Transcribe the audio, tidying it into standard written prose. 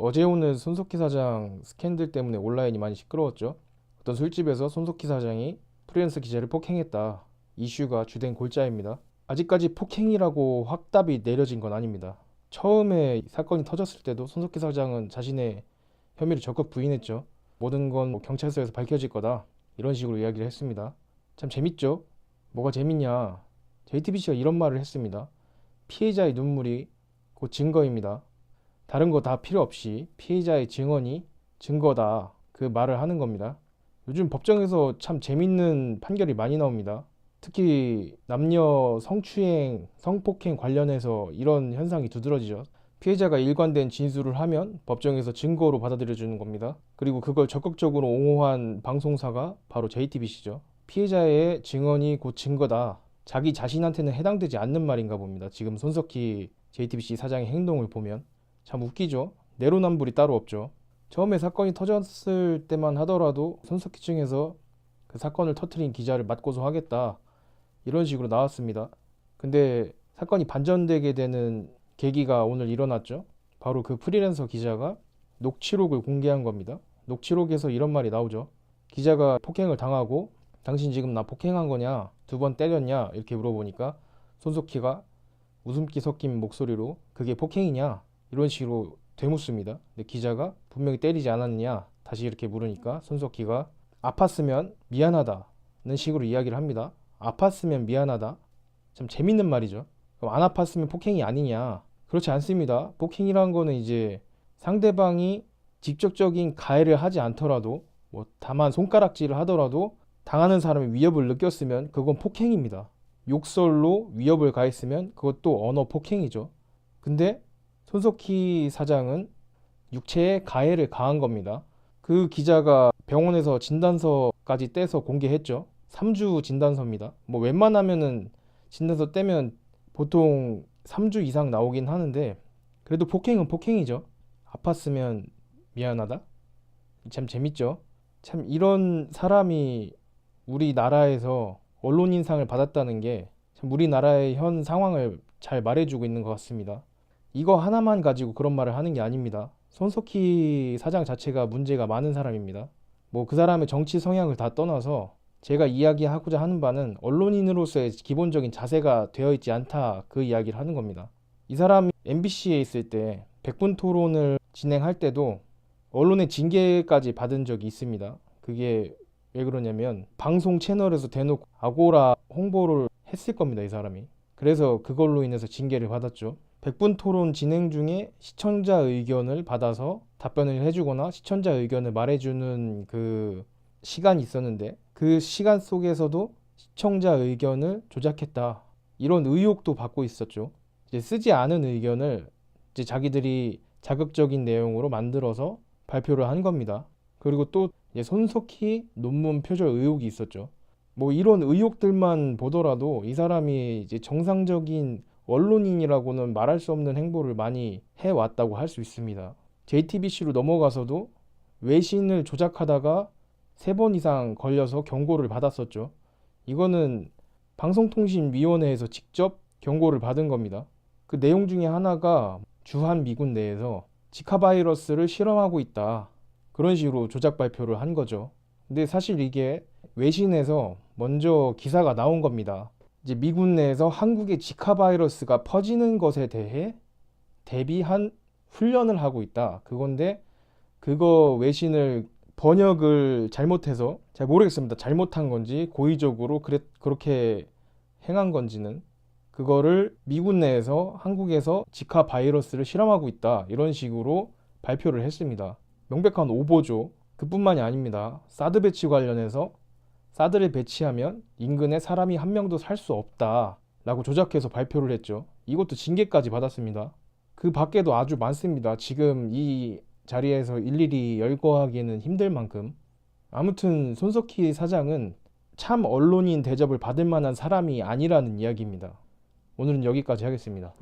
어제 오늘 손석희 사장 스캔들 때문에 온라인이 많이 시끄러웠죠. 어떤 술집에서 손석희 사장이 프리랜서 기자를 폭행했다. 이슈가 주된 골자입니다. 아직까지 폭행이라고 확답이 내려진 건 아닙니다. 처음에 사건이 터졌을 때도 손석희 사장은 자신의 혐의를 적극 부인했죠. 모든 건 경찰서에서 밝혀질 거다. 이런 식으로 이야기를 했습니다. 참 재밌죠? 뭐가 재밌냐? JTBC가 이런 말을 했습니다. 피해자의 눈물이 곧 증거입니다. 다른 거 다 필요 없이 피해자의 증언이 증거다. 그 말을 하는 겁니다. 요즘 법정에서 참 재밌는 판결이 많이 나옵니다. 특히 남녀 성추행, 성폭행 관련해서 이런 현상이 두드러지죠. 피해자가 일관된 진술을 하면 법정에서 증거로 받아들여주는 겁니다. 그리고 그걸 적극적으로 옹호한 방송사가 바로 JTBC죠. 피해자의 증언이 곧 증거다. 자기 자신한테는 해당되지 않는 말인가 봅니다. 지금 손석희 JTBC 사장의 행동을 보면 참 웃기죠. 내로남불이 따로 없죠. 처음에 사건이 터졌을 때만 하더라도 손석희 측에서 그 사건을 터트린 기자를 맞고소하겠다 이런 식으로 나왔습니다. 근데 사건이 반전되게 되는 계기가 오늘 일어났죠. 바로 그 프리랜서 기자가 녹취록을 공개한 겁니다. 녹취록에서 이런 말이 나오죠. 기자가 폭행을 당하고 당신 지금 나 폭행한 거냐? 2번 때렸냐? 이렇게 물어보니까 손석희가 웃음기 섞인 목소리로 그게 폭행이냐? 이런 식으로 되묻습니다. 근데 기자가 분명히 때리지 않았느냐? 다시 이렇게 물으니까 손석희가 아팠으면 미안하다는 식으로 이야기를 합니다. 아팠으면 미안하다? 참 재밌는 말이죠. 그럼 안 아팠으면 폭행이 아니냐? 그렇지 않습니다. 폭행이란 거는 이제 상대방이 직접적인 가해를 하지 않더라도 뭐 다만 손가락질을 하더라도 당하는 사람이 위협을 느꼈으면 그건 폭행입니다. 욕설로 위협을 가했으면 그것도 언어 폭행이죠. 근데 손석희 사장은 육체에 가해를 가한 겁니다. 그 기자가 병원에서 진단서까지 떼서 공개했죠. 3주 진단서입니다. 뭐 웬만하면은 진단서 떼면 보통 3주 이상 나오긴 하는데 그래도 폭행은 폭행이죠. 아팠으면 미안하다? 참 재밌죠. 참 이런 사람이 우리나라에서 언론인상을 받았다는 게 참 우리나라의 현 상황을 잘 말해주고 있는 것 같습니다. 이거 하나만 가지고 그런 말을 하는 게 아닙니다. 손석희 사장 자체가 문제가 많은 사람입니다. 뭐 그 사람의 정치 성향을 다 떠나서 제가 이야기하고자 하는 바는 언론인으로서의 기본적인 자세가 되어 있지 않다 그 이야기를 하는 겁니다. 이 사람이 MBC에 있을 때 100분 토론을 진행할 때도 언론의 징계까지 받은 적이 있습니다. 그게 왜 그러냐면 방송 채널에서 대놓고 아고라 홍보를 했을 겁니다, 이 사람이. 그래서 그걸로 인해서 징계를 받았죠. 100분 토론 진행 중에 시청자 의견을 받아서 답변을 해주거나 시청자 의견을 말해주는 그 시간이 있었는데 그 시간 속에서도 시청자 의견을 조작했다. 이런 의혹도 받고 있었죠. 이제 쓰지 않은 의견을 이제 자기들이 자극적인 내용으로 만들어서 발표를 한 겁니다. 그리고 또 손석희 논문 표절 의혹이 있었죠. 뭐 이런 의혹들만 보더라도 이 사람이 이제 정상적인 언론인이라고는 말할 수 없는 행보를 많이 해왔다고 할 수 있습니다. JTBC로 넘어가서도 외신을 조작하다가 3번 이상 걸려서 경고를 받았었죠. 이거는 방송통신위원회에서 직접 경고를 받은 겁니다. 그 내용 중에 하나가 주한 미군 내에서 지카 바이러스를 실험하고 있다. 그런 식으로 조작 발표를 한 거죠. 근데 사실 이게 외신에서 먼저 기사가 나온 겁니다. 이제 미군 내에서 한국의 지카 바이러스가 퍼지는 것에 대해 대비한 훈련을 하고 있다. 그건데 그거 외신을 번역을 잘못해서 잘 모르겠습니다. 잘못한 건지 고의적으로 그렇게 행한 건지는 그거를 미군 내에서 한국에서 지카 바이러스를 실험하고 있다. 이런 식으로 발표를 했습니다. 명백한 오보죠. 그뿐만이 아닙니다. 사드 배치 관련해서 사드를 배치하면 인근에 사람이 한 명도 살 수 없다 라고 조작해서 발표를 했죠. 이것도 징계까지 받았습니다. 그 밖에도 아주 많습니다. 지금 이 자리에서 일일이 열거하기는 힘들 만큼. 아무튼 손석희 사장은 참 언론인 대접을 받을 만한 사람이 아니라는 이야기입니다. 오늘은 여기까지 하겠습니다.